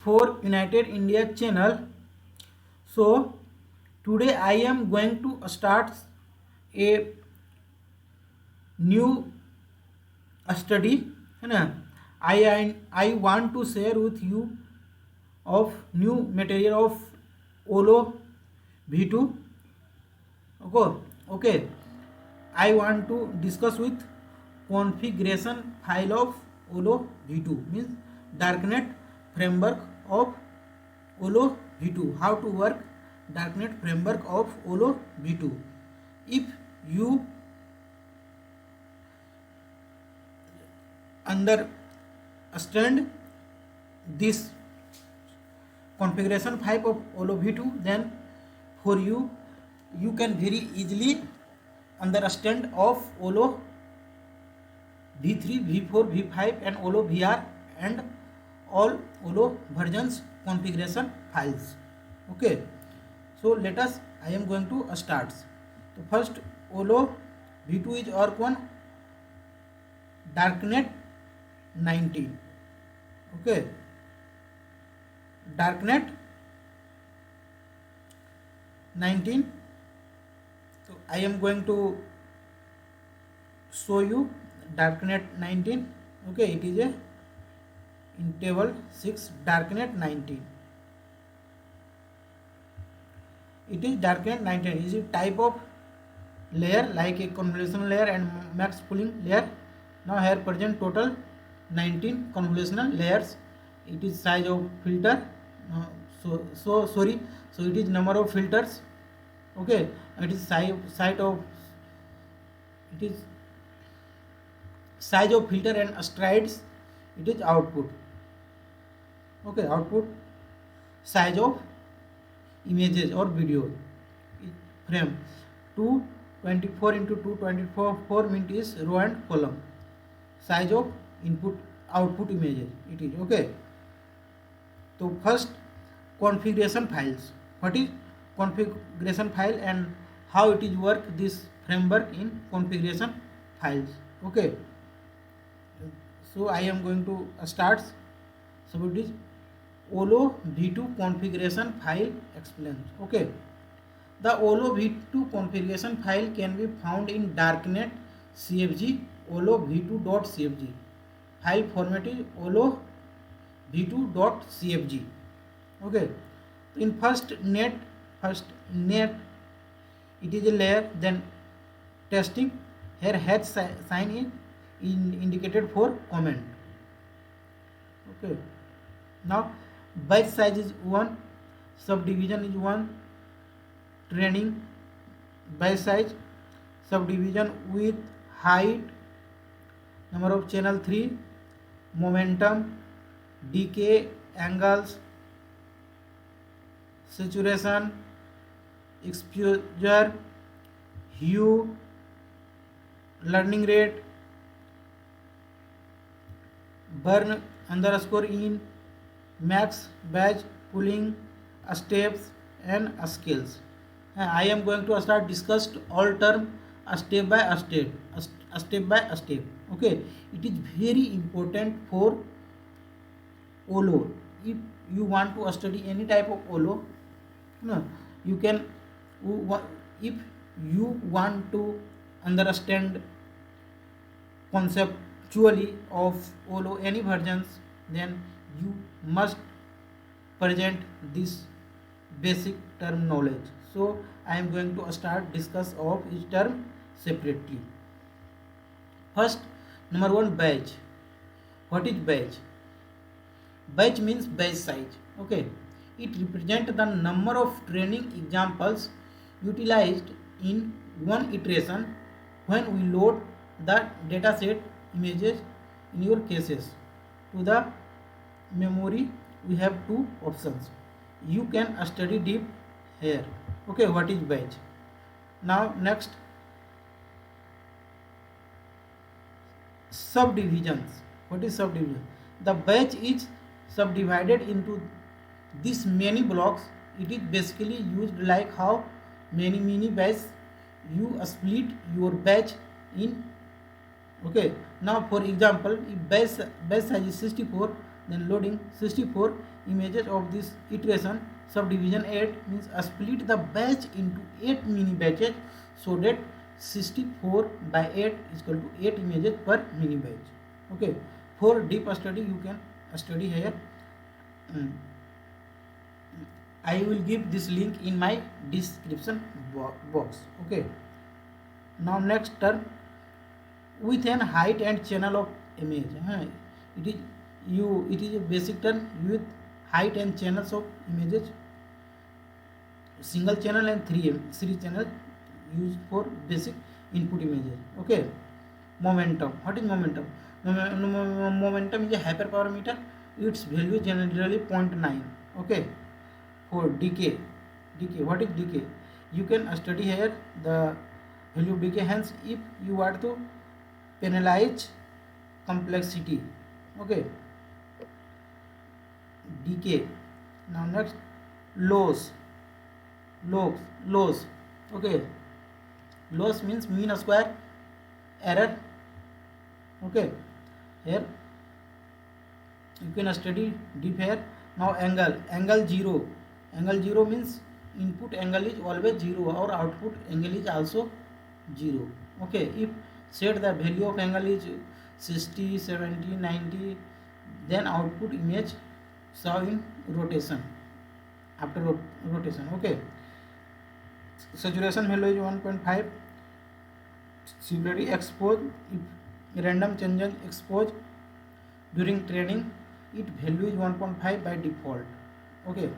for United India channel. So today I am going to start a new study है ना. I want to share with you of new material of Olo V2. Okay. I want to discuss with configuration file of Olo V2 means darknet framework of Olo V2. How to work darknet framework of Olo V2. If you understand this configuration file of Olo V2, then for you can very easily understand of Olo V3, V4, V5 and Olo VR and all Olo versions configuration files. Okay, so let us, I am going to start. So first Olo V2 is work on darknet 19. Okay, darknet 19. So I am going to show you darknet 19. Okay, it is a in table 6 darknet 19. It is darknet 19 is a type of layer like a convolutional layer and max pooling layer. Now here present total 19 convolutional layers. It is size of filter. So it is number of filters. Okay, it is size of filter and strides. It is output. Okay, output size of images or video frame 224 into 224 means is row and column. Size of input output images it is. Okay, so first configuration files. What is configuration file and how it is work this framework in configuration files. Okay, so I am going to start. So it is Olo V2 configuration file explains. Okay, the Olo V2 configuration file can be found in darknet cfg olo v2.cfg. File format is olo v2.cfg. Okay, in first net it is a layer, then testing. Here hash sign is indicated for comment. Okay, now batch size is 1, subdivision is 1, training batch size, subdivision width, height, number of channel 3, momentum, decay, angles, saturation, exposure, hue, learning rate, burn underscore in, max, batch, pooling, steps and scales. I am going to start discussed all term step by step. Okay, it is very important for Olo. If you want to study any type of Olo, no, you can. If you want to understand conceptually of Olo any versions, then you must present this basic term knowledge. So I am going to start discuss of each term separately. First, number 1, batch. What is batch? Batch means batch size. Okay, it represents the number of training examples utilized in one iteration when we load the dataset images in your cases to the memory. We have two options. You can study deep here. Okay, what is batch? Now next, subdivisions. What is subdivision? The batch is subdivided into these many blocks. It is basically used like how many mini batch you split your batch in. Okay, now for example, if batch size is 64, then loading 64 images of this iteration. Subdivision 8 means split the batch into 8 mini batches so that 64 by 8 is equal to 8 images per mini batch. Okay, for deep study you can study here. I will give this link in my description box. Okay, now next term, with an height and channel of image. It is a basic term with height and channels of images. Single channel and three channel used for basic input images. Okay, momentum. What is momentum? Momentum is a hyperparameter. Its value is generally 0.9. Okay, for decay. What is decay? You can study here the value of decay. Hence, if you want to penalize complexity, okay, decay. Now next, loss. Okay, loss means mean square error. Okay, here you can study deep here. Now angle 0. Angle 0 means input angle is always 0 or output angle is also 0. Okay, if set the value of angle is 60, 70, 90, then output image show in rotation after rotation. Okay, saturation value is 1.5. Similarly, expose, if random changes expose during training, its value is 1.5 by default. Okay,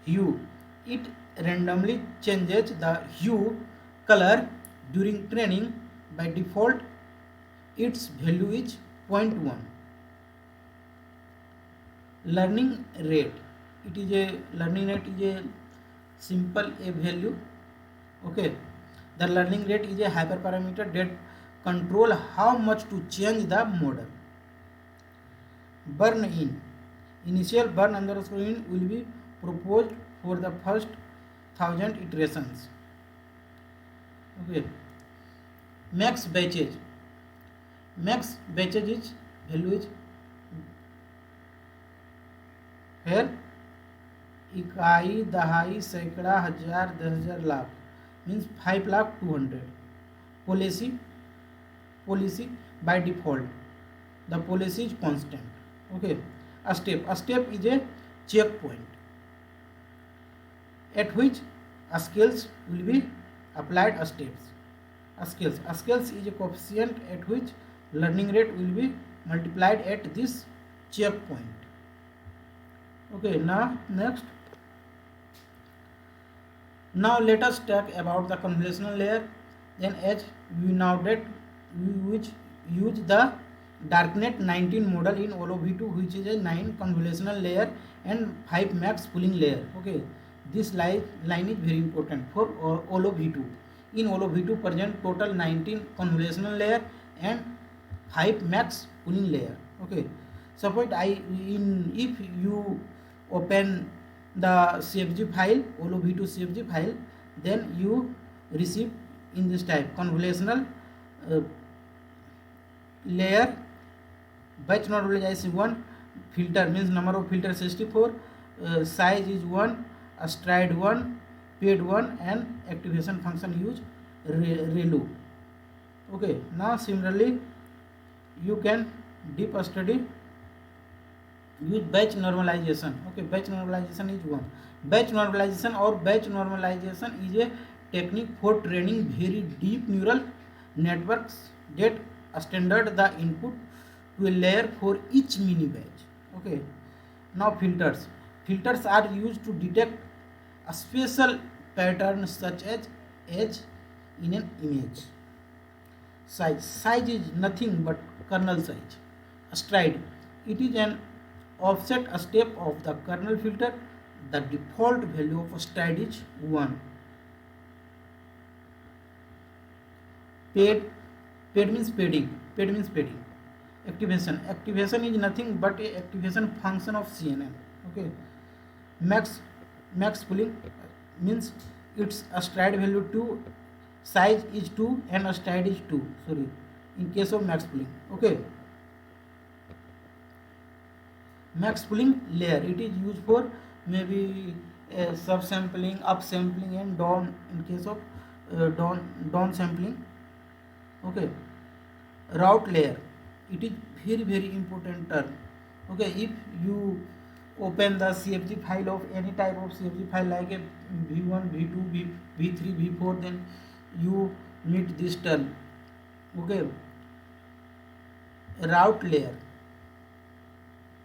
hue, it randomly changes the hue color during training. By default its value is 0.1. Learning rate, it is a learning rate is a simple a value. Okay, the learning rate is a hyperparameter that control how much to change the model. Burn in, initial burn underscore in will be proposed for the first 1000 iterations. Okay, max batches is value is here इकाई दहाई सैकड़ा हजार 10,000 lakh means 5 lakh 200. Policy by default the policy is constant. Okay, a step is a checkpoint at which a scales will be applied. A scales is a coefficient at which learning rate will be multiplied at this checkpoint. Okay, now next, now let us talk about the convolutional layer. Then as we now that we use the Darknet 19 model in OLO v2, which is a 9 convolutional layer and 5 max pooling layer. Okay, this line is very important for OLO v2. In OLO v2 present total 19 convolutional layer and 5 max pooling layer. Okay, suppose if you open the CFG file, OLO v2 CFG file, then you receive in this type convolutional layer, batch normalization 1, filter means number of filter 64, size is 1, stride 1, paid 1, and activation function use relu. Okay, now similarly you can deep study use batch normalization. Okay, batch normalization is 1. Batch normalization is a technique for training very deep neural networks that standard the input to a layer for each mini batch. Okay, now filters are used to detect a special pattern such as edge in an image. Size is nothing but kernel size. Stride, it is an offset step of the kernel filter. The default value of stride is 1. Paid means padding. Activation is nothing but a activation function of CNN. Okay, max pooling means its a stride value 2, size is 2, and a stride is 2. Sorry, in case of max pooling. Okay, max pooling layer. It is used for maybe subsampling, upsampling, and down in case of down sampling. Okay, route layer, it is very important term. Okay, if you open the CFG file of any type of CFG file like a v1, v2, v3, v4, then you meet this term. Okay, route layer.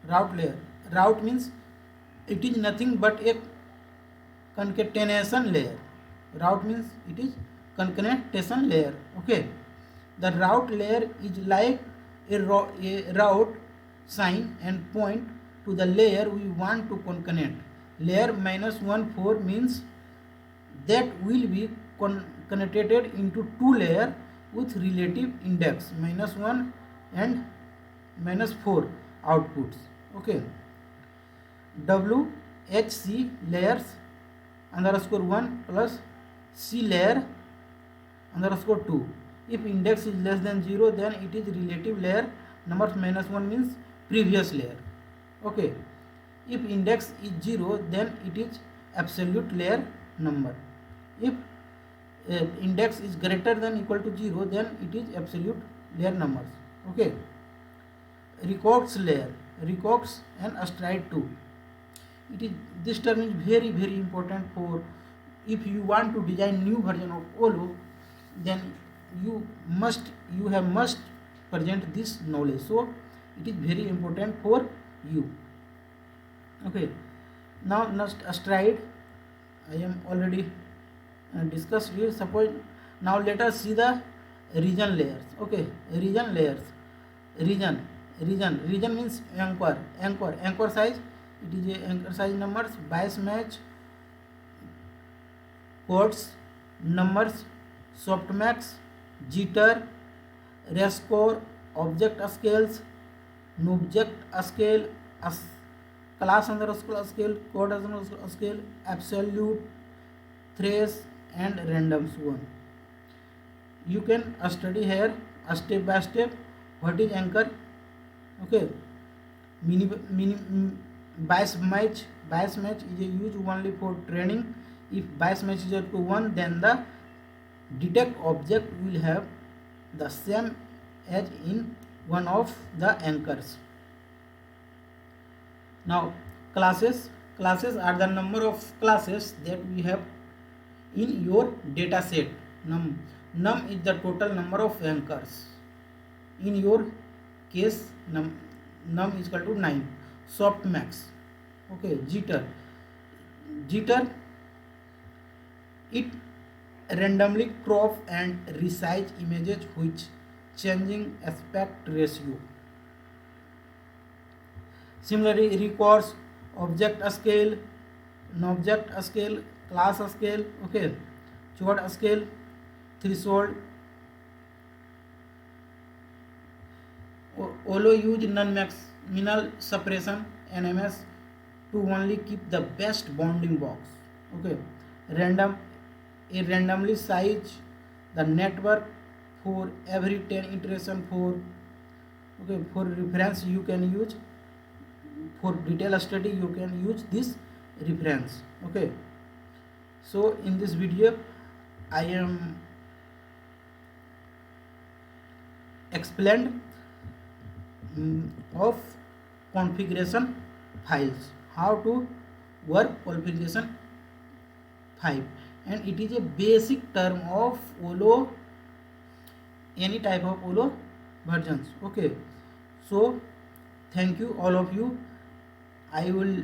Route means it is nothing but a concatenation layer. Route means it is concatenation layer. Okay, the route layer is like a route sign and point to the layer we want to concatenate. Layer -1 4 means that will be concatenated into two layers with relative index -1 and -4 outputs. Okay, WHC layers _1 plus C layer _2. If index is less than 0, then it is relative layer number. -1 means previous layer. Okay, if index is 0, then it is absolute layer number. If index is greater than equal to 0, then it is absolute layer numbers. Okay, records layer, records and stride 2. It is, this term is very important for if you want to design new version of OLO, then you must present this knowledge. So it is very important for you. Okay, now next stride I am already discussed here. Suppose now let us see the region layers. Okay, region layers. Region means anchor size. It is a anchor size numbers, bias match, codes, numbers, softmax, jitter, rescore, object scales, object scale, class underscore scale, code underscore scale, absolute, thresh, and randoms one. You can study here step by step what is anchor. Okay, bias match is used only for training. If bias match is equal to 1, then the detect object will have the same as in one of the anchors. Now classes are the number of classes that we have in your data set. Num is the total number of anchors. In your case, num is equal to 9. Softmax. Okay, jitter, it randomly crop and resize images which changing aspect ratio. Similarly, records, object scale, non-object scale, class scale. Okay, chord scale, threshold. OLO use non-maximal suppression NMS to only keep the best bounding box. Okay, randomly size the network for every 10 iteration. For reference you can use, for detailed study you can use this reference. Okay, so in this video I am explained of configuration files, how to work configuration file, and it is a basic term of OLO, any type of OLO versions. Okay, so thank you all of you. I will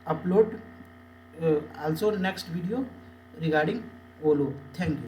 upload also next video regarding OLO. Thank you.